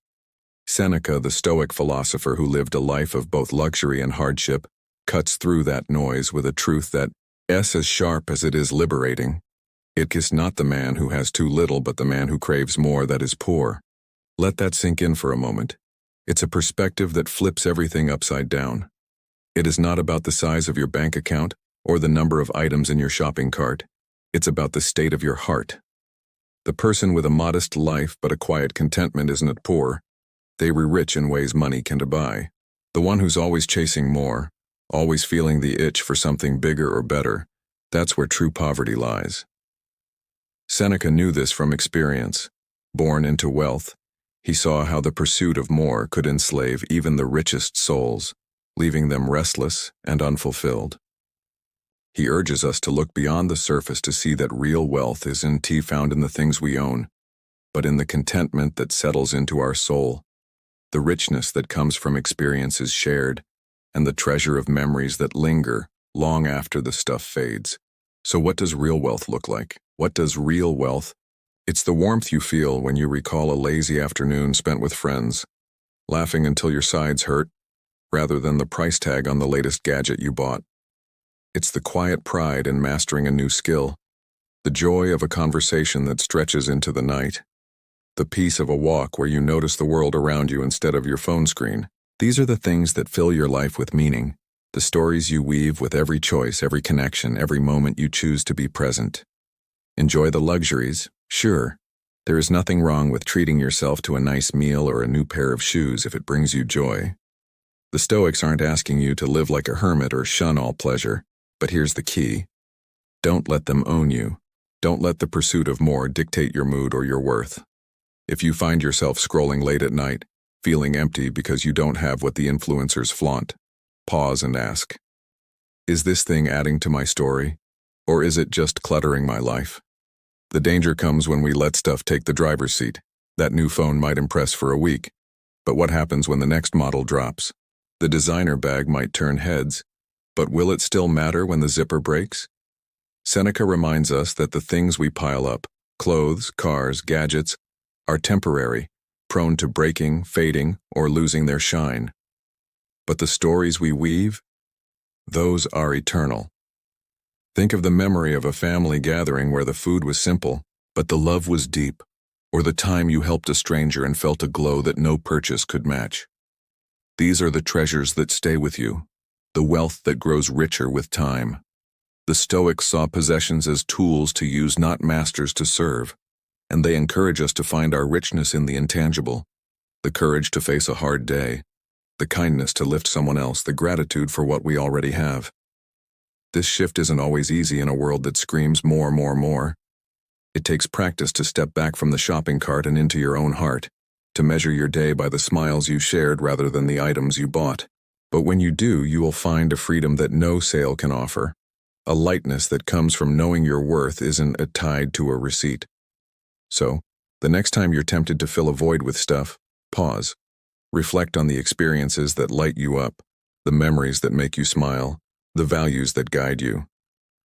Seneca, the Stoic philosopher who lived a life of both luxury and hardship, cuts through that noise with a truth that is as sharp as it is liberating. It is not the man who has too little, but the man who craves more that is poor. Let that sink in for a moment. It's a perspective that flips everything upside down. It is not about the size of your bank account or the number of items in your shopping cart. It's about the state of your heart. The person with a modest life but a quiet contentment isn't poor. They were rich in ways money can buy. The one who's always chasing more, always feeling the itch for something bigger or better, that's where true poverty lies. Seneca knew this from experience. Born into wealth, he saw how the pursuit of more could enslave even the richest souls, leaving them restless and unfulfilled. He urges us to look beyond the surface to see that real wealth isn't found in the things we own, but in the contentment that settles into our soul, the richness that comes from experiences shared, and the treasure of memories that linger long after the stuff fades. So what does real wealth look like? What does real wealth? It's the warmth you feel when you recall a lazy afternoon spent with friends, laughing until your sides hurt, rather than the price tag on the latest gadget you bought. It's the quiet pride in mastering a new skill, the joy of a conversation that stretches into the night, the peace of a walk where you notice the world around you instead of your phone screen. These are the things that fill your life with meaning, the stories you weave with every choice, every connection, every moment you choose to be present. Enjoy the luxuries, sure. There is nothing wrong with treating yourself to a nice meal or a new pair of shoes if it brings you joy. The Stoics aren't asking you to live like a hermit or shun all pleasure, but here's the key. Don't let them own you. Don't let the pursuit of more dictate your mood or your worth. If you find yourself scrolling late at night, feeling empty because you don't have what the influencers flaunt, pause and ask, is this thing adding to my story, or is it just cluttering my life? The danger comes when we let stuff take the driver's seat. That new phone might impress for a week, but what happens when the next model drops? The designer bag might turn heads, but will it still matter when the zipper breaks? Seneca reminds us that the things we pile up, clothes, cars, gadgets, are temporary, prone to breaking, fading, or losing their shine. But the stories we weave, those are eternal. Think of the memory of a family gathering where the food was simple, but the love was deep, or the time you helped a stranger and felt a glow that no purchase could match. These are the treasures that stay with you, the wealth that grows richer with time. The Stoics saw possessions as tools to use, not masters to serve, and they encourage us to find our richness in the intangible, the courage to face a hard day, the kindness to lift someone else, the gratitude for what we already have. This shift isn't always easy in a world that screams more, more, more. It takes practice to step back from the shopping cart and into your own heart, to measure your day by the smiles you shared rather than the items you bought. But when you do, you will find a freedom that no sale can offer, a lightness that comes from knowing your worth isn't tied to a receipt. So, the next time you're tempted to fill a void with stuff, pause. Reflect on the experiences that light you up, the memories that make you smile, the values that guide you.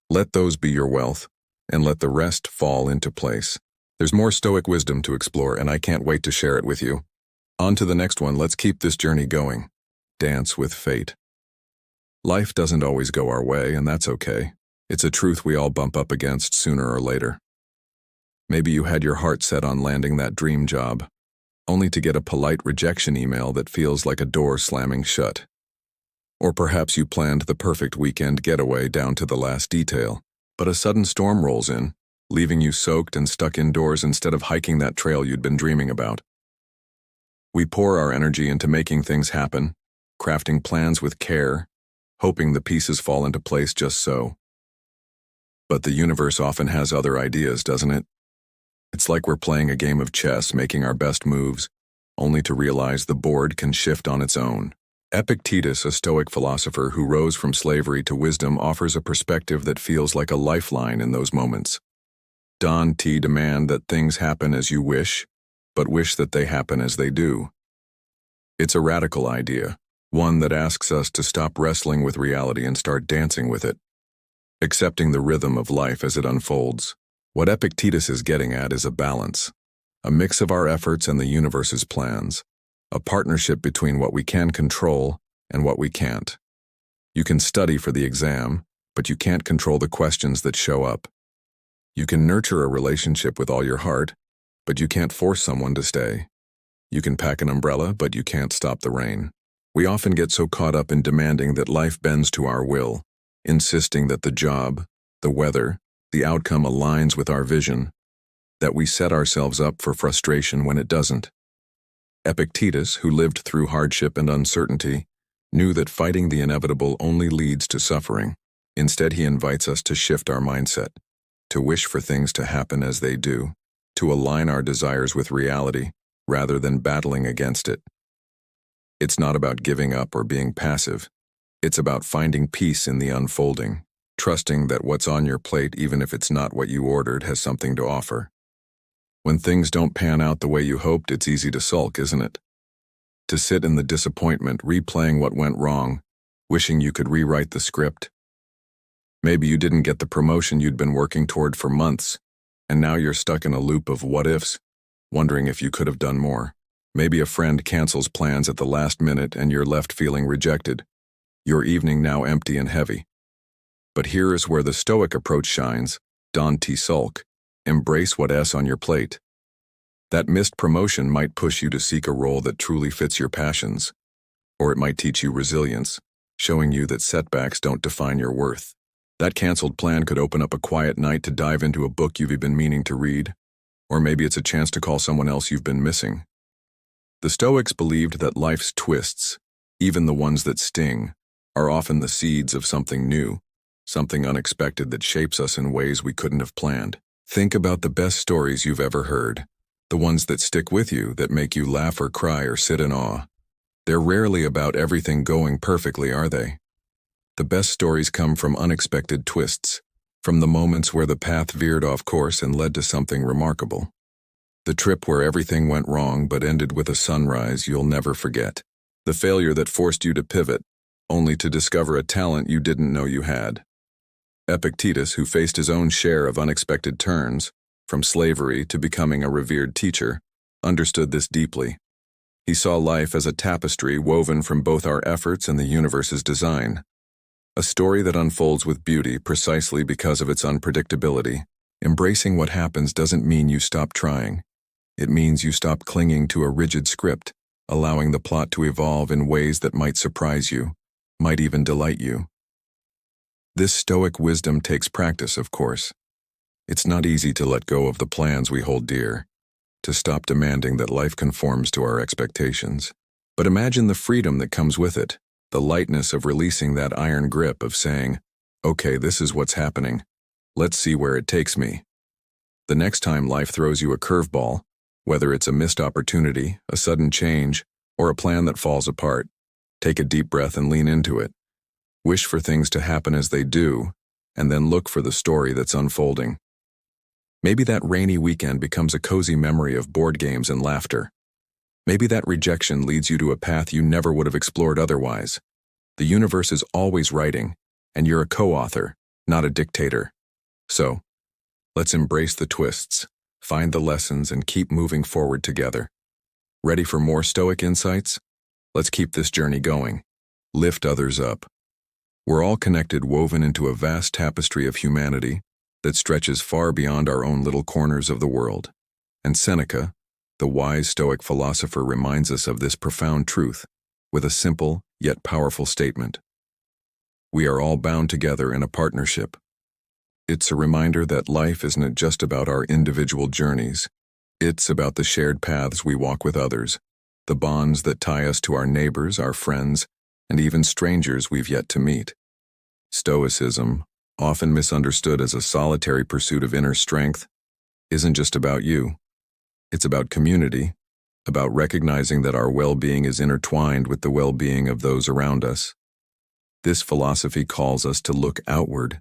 Let those be your wealth, and let the rest fall into place. There's more Stoic wisdom to explore, and I can't wait to share it with you. On to the next one. Let's keep this journey going. Dance with fate. Life doesn't always go our way, and that's okay. It's a truth we all bump up against sooner or later. Maybe you had your heart set on landing that dream job, only to get a polite rejection email that feels like a door slamming shut. Or perhaps you planned the perfect weekend getaway down to the last detail, but a sudden storm rolls in, leaving you soaked and stuck indoors instead of hiking that trail you'd been dreaming about. We pour our energy into making things happen, crafting plans with care, hoping the pieces fall into place just so. But the universe often has other ideas, doesn't it? It's like we're playing a game of chess, making our best moves, only to realize the board can shift on its own. Epictetus, a Stoic philosopher who rose from slavery to wisdom, offers a perspective that feels like a lifeline in those moments. Don't demand that things happen as you wish, but wish that they happen as they do. It's a radical idea, one that asks us to stop wrestling with reality and start dancing with it, accepting the rhythm of life as it unfolds. What Epictetus is getting at is a balance, a mix of our efforts and the universe's plans, a partnership between what we can control and what we can't. You can study for the exam, but you can't control the questions that show up. You can nurture a relationship with all your heart, but you can't force someone to stay. You can pack an umbrella, but you can't stop the rain. We often get so caught up in demanding that life bends to our will, insisting that the job, the weather, the outcome aligns with our vision, that we set ourselves up for frustration when it doesn't. Epictetus, who lived through hardship and uncertainty, knew that fighting the inevitable only leads to suffering. Instead, he invites us to shift our mindset, to wish for things to happen as they do, to align our desires with reality, rather than battling against it. It's not about giving up or being passive. It's about finding peace in the unfolding, trusting that what's on your plate, even if it's not what you ordered, has something to offer. When things don't pan out the way you hoped, it's easy to sulk, isn't it? To sit in the disappointment, replaying what went wrong, wishing you could rewrite the script. Maybe you didn't get the promotion you'd been working toward for months, and now you're stuck in a loop of what-ifs, wondering if you could have done more. Maybe a friend cancels plans at the last minute and you're left feeling rejected, your evening now empty and heavy. But here is where the Stoic approach shines. Don't sulk. Embrace what's on your plate. That missed promotion might push you to seek a role that truly fits your passions, or it might teach you resilience, showing you that setbacks don't define your worth. That canceled plan could open up a quiet night to dive into a book you've been meaning to read, or maybe it's a chance to call someone else you've been missing. The Stoics believed that life's twists, even the ones that sting, are often the seeds of something new, something unexpected that shapes us in ways we couldn't have planned. Think about the best stories you've ever heard, the ones that stick with you, that make you laugh or cry or sit in awe. They're rarely about everything going perfectly, are they? The best stories come from unexpected twists, from the moments where the path veered off course and led to something remarkable. The trip where everything went wrong but ended with a sunrise you'll never forget. The failure that forced you to pivot, only to discover a talent you didn't know you had. Epictetus, who faced his own share of unexpected turns, from slavery to becoming a revered teacher, understood this deeply. He saw life as a tapestry woven from both our efforts and the universe's design. A story that unfolds with beauty precisely because of its unpredictability. Embracing what happens doesn't mean you stop trying. It means you stop clinging to a rigid script, allowing the plot to evolve in ways that might surprise you, might even delight you. This Stoic wisdom takes practice, of course. It's not easy to let go of the plans we hold dear, to stop demanding that life conforms to our expectations. But imagine the freedom that comes with it, the lightness of releasing that iron grip of saying, okay, this is what's happening. Let's see where it takes me. The next time life throws you a curveball, whether it's a missed opportunity, a sudden change, or a plan that falls apart, take a deep breath and lean into it. Wish for things to happen as they do, and then look for the story that's unfolding. Maybe that rainy weekend becomes a cozy memory of board games and laughter. Maybe that rejection leads you to a path you never would have explored otherwise. The universe is always writing, and you're a co-author, not a dictator. So, let's embrace the twists, find the lessons, and keep moving forward together. Ready for more Stoic insights? Let's keep this journey going. Lift others up. We're all connected, woven into a vast tapestry of humanity that stretches far beyond our own little corners of the world. And Seneca, the wise Stoic philosopher, reminds us of this profound truth with a simple yet powerful statement. We are all bound together in a partnership. It's a reminder that life isn't just about our individual journeys. It's about the shared paths we walk with others, the bonds that tie us to our neighbors, our friends, and even strangers we've yet to meet. Stoicism, often misunderstood as a solitary pursuit of inner strength, isn't just about you. It's about community, about recognizing that our well-being is intertwined with the well-being of those around us. This philosophy calls us to look outward,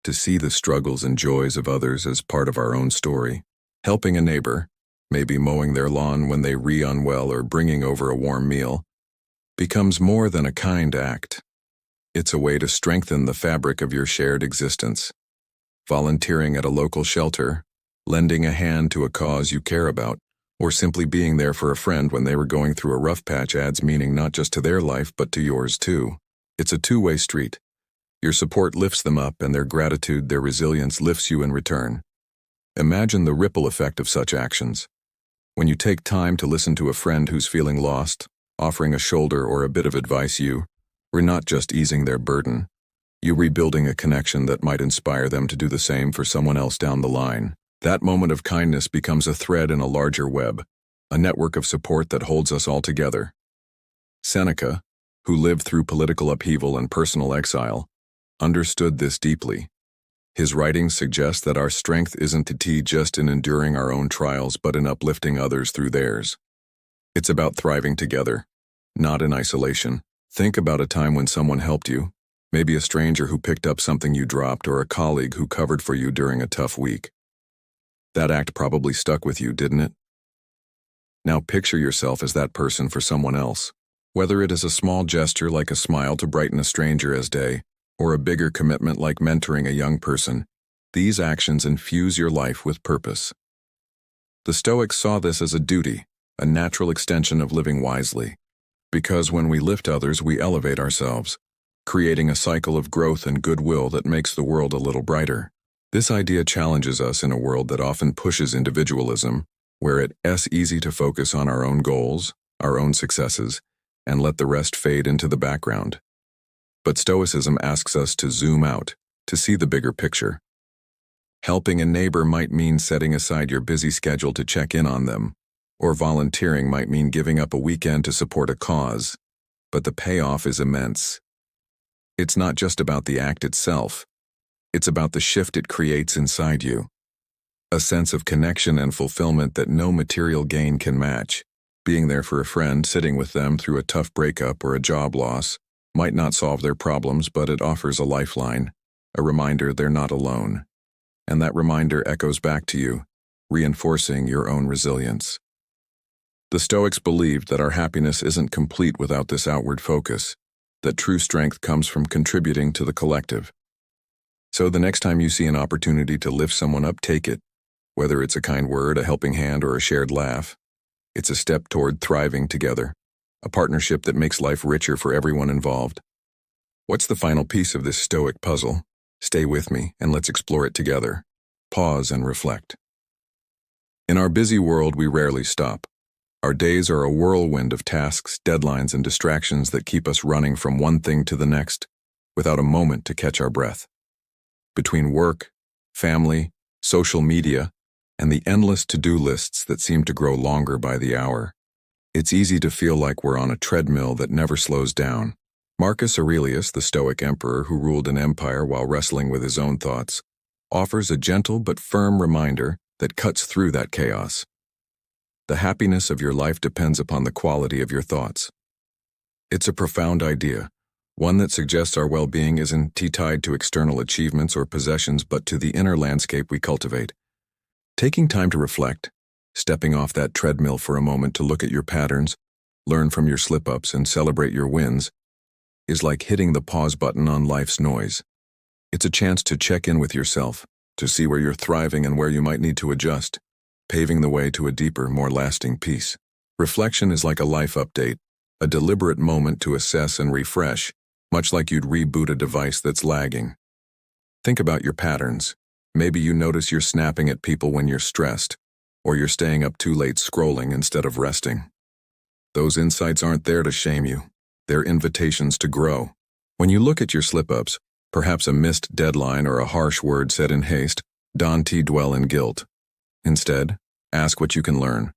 to see the struggles and joys of others as part of our own story. Helping a neighbor, maybe mowing their lawn when they unwell or bringing over a warm meal, becomes more than a kind act. It's a way to strengthen the fabric of your shared existence. Volunteering at a local shelter, lending a hand to a cause you care about, or simply being there for a friend when they were going through a rough patch adds meaning not just to their life but to yours too. It's a two-way street. Your support lifts them up, and their gratitude, their resilience, lifts you in return. Imagine the ripple effect of such actions. When you take time to listen to a friend who's feeling lost, offering a shoulder or a bit of advice, you are not just easing their burden. You're rebuilding a connection that might inspire them to do the same for someone else down the line. That moment of kindness becomes a thread in a larger web, a network of support that holds us all together. Seneca, who lived through political upheaval and personal exile, understood this deeply. His writings suggest that our strength isn't just in enduring our own trials but in uplifting others through theirs. It's about thriving together, not in isolation. Think about a time when someone helped you, maybe a stranger who picked up something you dropped or a colleague who covered for you during a tough week. That act probably stuck with you, didn't it? Now picture yourself as that person for someone else. Whether it is a small gesture like a smile to brighten a stranger's day, or a bigger commitment like mentoring a young person, these actions infuse your life with purpose. The Stoics saw this as a duty, a natural extension of living wisely. Because when we lift others, we elevate ourselves, creating a cycle of growth and goodwill that makes the world a little brighter. This idea challenges us in a world that often pushes individualism, where it's easy to focus on our own goals, our own successes, and let the rest fade into the background. But Stoicism asks us to zoom out, to see the bigger picture. Helping a neighbor might mean setting aside your busy schedule to check in on them, or volunteering might mean giving up a weekend to support a cause, but the payoff is immense. It's not just about the act itself, it's about the shift it creates inside you. A sense of connection and fulfillment that no material gain can match. Being there for a friend, sitting with them through a tough breakup or a job loss, might not solve their problems, but it offers a lifeline, a reminder they're not alone. And that reminder echoes back to you, reinforcing your own resilience. The Stoics believed that our happiness isn't complete without this outward focus, that true strength comes from contributing to the collective. So the next time you see an opportunity to lift someone up, take it. Whether it's a kind word, a helping hand, or a shared laugh, it's a step toward thriving together, a partnership that makes life richer for everyone involved. What's the final piece of this Stoic puzzle? Stay with me and let's explore it together. Pause and reflect. In our busy world, we rarely stop. Our days are a whirlwind of tasks, deadlines, and distractions that keep us running from one thing to the next without a moment to catch our breath. Between work, family, social media, and the endless to-do lists that seem to grow longer by the hour, it's easy to feel like we're on a treadmill that never slows down. Marcus Aurelius, the Stoic emperor who ruled an empire while wrestling with his own thoughts, offers a gentle but firm reminder that cuts through that chaos. The happiness of your life depends upon the quality of your thoughts. It's a profound idea, one that suggests our well-being isn't tied to external achievements or possessions but to the inner landscape we cultivate. Taking time to reflect, stepping off that treadmill for a moment to look at your patterns, learn from your slip-ups and celebrate your wins, is like hitting the pause button on life's noise. It's a chance to check in with yourself, to see where you're thriving and where you might need to adjust, paving the way to a deeper, more lasting peace. Reflection is like a life update, a deliberate moment to assess and refresh, much like you'd reboot a device that's lagging. Think about your patterns. Maybe you notice you're snapping at people when you're stressed, or you're staying up too late scrolling instead of resting. Those insights aren't there to shame you. They're invitations to grow. When you look at your slip-ups, perhaps a missed deadline or a harsh word said in haste, don't dwell in guilt. Instead, ask what you can learn.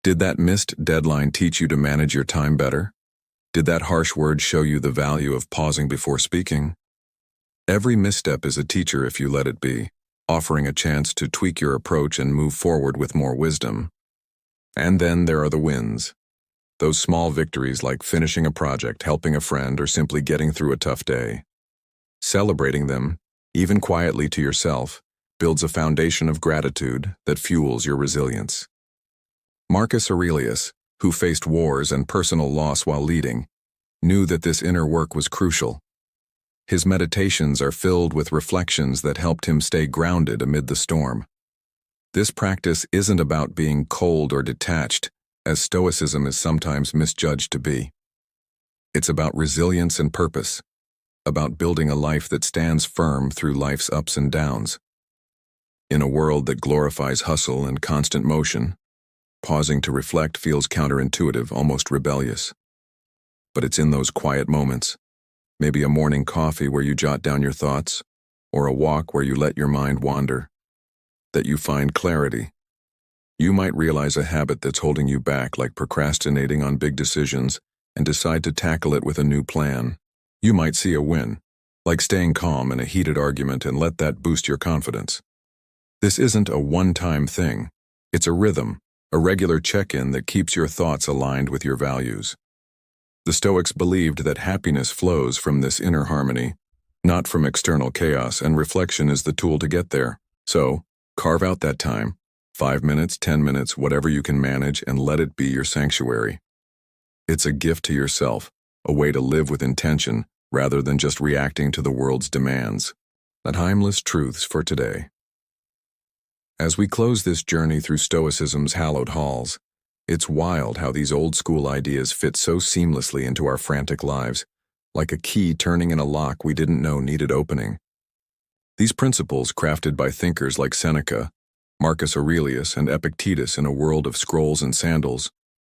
Did that missed deadline teach you to manage your time better? Did that harsh word show you the value of pausing before speaking? Every misstep is a teacher if you let it be, offering a chance to tweak your approach and move forward with more wisdom. And then there are the wins. Those small victories like finishing a project, helping a friend, or simply getting through a tough day. Celebrating them, even quietly to yourself, builds a foundation of gratitude that fuels your resilience. Marcus Aurelius, who faced wars and personal loss while leading, knew that this inner work was crucial. His meditations are filled with reflections that helped him stay grounded amid the storm. This practice isn't about being cold or detached, as Stoicism is sometimes misjudged to be. It's about resilience and purpose, about building a life that stands firm through life's ups and downs. In a world that glorifies hustle and constant motion, pausing to reflect feels counterintuitive, almost rebellious. But it's in those quiet moments, maybe a morning coffee where you jot down your thoughts, or a walk where you let your mind wander, that you find clarity. You might realize a habit that's holding you back, like procrastinating on big decisions, and decide to tackle it with a new plan. You might see a win, like staying calm in a heated argument, and let that boost your confidence. This isn't a one-time thing. It's a rhythm, a regular check-in that keeps your thoughts aligned with your values. The Stoics believed that happiness flows from this inner harmony, not from external chaos, and reflection is the tool to get there. So, carve out that time. 5 minutes, 10 minutes, whatever you can manage, and let it be your sanctuary. It's a gift to yourself, a way to live with intention rather than just reacting to the world's demands. Timeless truths for today. As we close this journey through Stoicism's hallowed halls, it's wild how these old-school ideas fit so seamlessly into our frantic lives, like a key turning in a lock we didn't know needed opening. These principles, crafted by thinkers like Seneca, Marcus Aurelius, and Epictetus in a world of scrolls and sandals,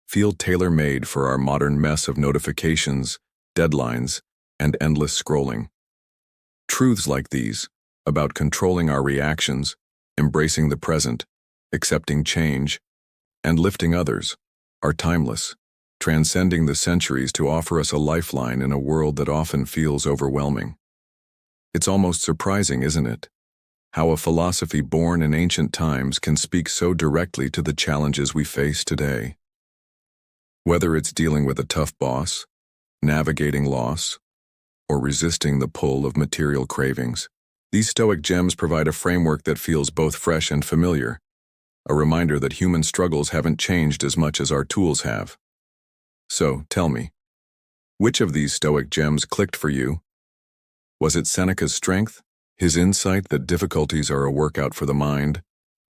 feel tailor-made for our modern mess of notifications, deadlines, and endless scrolling. Truths like these, about controlling our reactions, embracing the present, accepting change, and lifting others, are timeless, transcending the centuries to offer us a lifeline in a world that often feels overwhelming. It's almost surprising, isn't it? How a philosophy born in ancient times can speak so directly to the challenges we face today. Whether it's dealing with a tough boss, navigating loss, or resisting the pull of material cravings, these Stoic gems provide a framework that feels both fresh and familiar, a reminder that human struggles haven't changed as much as our tools have. So, tell me, which of these Stoic gems clicked for you? Was it Seneca's strength? His insight that difficulties are a workout for the mind,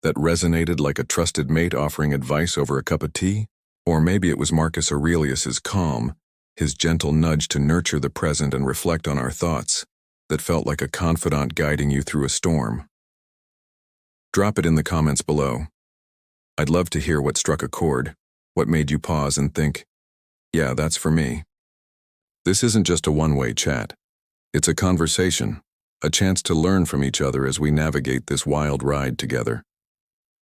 that resonated like a trusted mate offering advice over a cup of tea? Or maybe it was Marcus Aurelius's calm, his gentle nudge to nurture the present and reflect on our thoughts, that felt like a confidant guiding you through a storm. Drop it in the comments below. I'd love to hear what struck a chord, what made you pause and think, yeah, that's for me. This isn't just a one-way chat. It's a conversation. A chance to learn from each other as we navigate this wild ride together.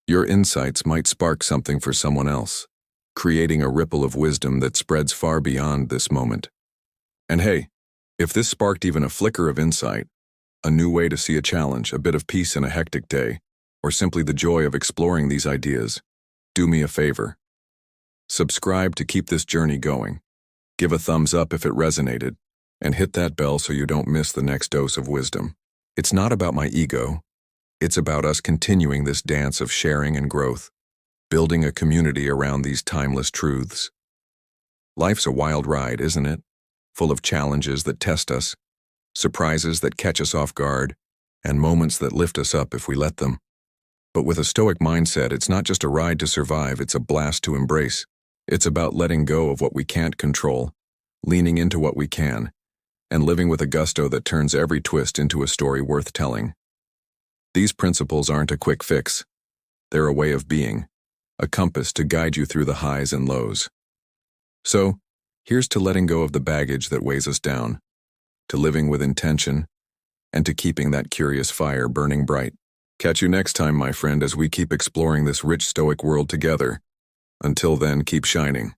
Your insights might spark something for someone else, creating a ripple of wisdom that spreads far beyond this moment. And hey, if this sparked even a flicker of insight, a new way to see a challenge, a bit of peace in a hectic day, or simply the joy of exploring these ideas, do me a favor. Subscribe to keep this journey going. Give a thumbs up if it resonated, and hit that bell so you don't miss the next dose of wisdom. It's not about my ego. It's about us continuing this dance of sharing and growth, building a community around these timeless truths. Life's a wild ride, isn't it? Full of challenges that test us, surprises that catch us off guard, and moments that lift us up if we let them. But with a Stoic mindset, it's not just a ride to survive, it's a blast to embrace. It's about letting go of what we can't control, leaning into what we can, and living with a gusto that turns every twist into a story worth telling. These principles aren't a quick fix. They're a way of being, a compass to guide you through the highs and lows. So, here's to letting go of the baggage that weighs us down, to living with intention, and to keeping that curious fire burning bright. Catch you next time, my friend, as we keep exploring this rich Stoic world together. Until then, keep shining.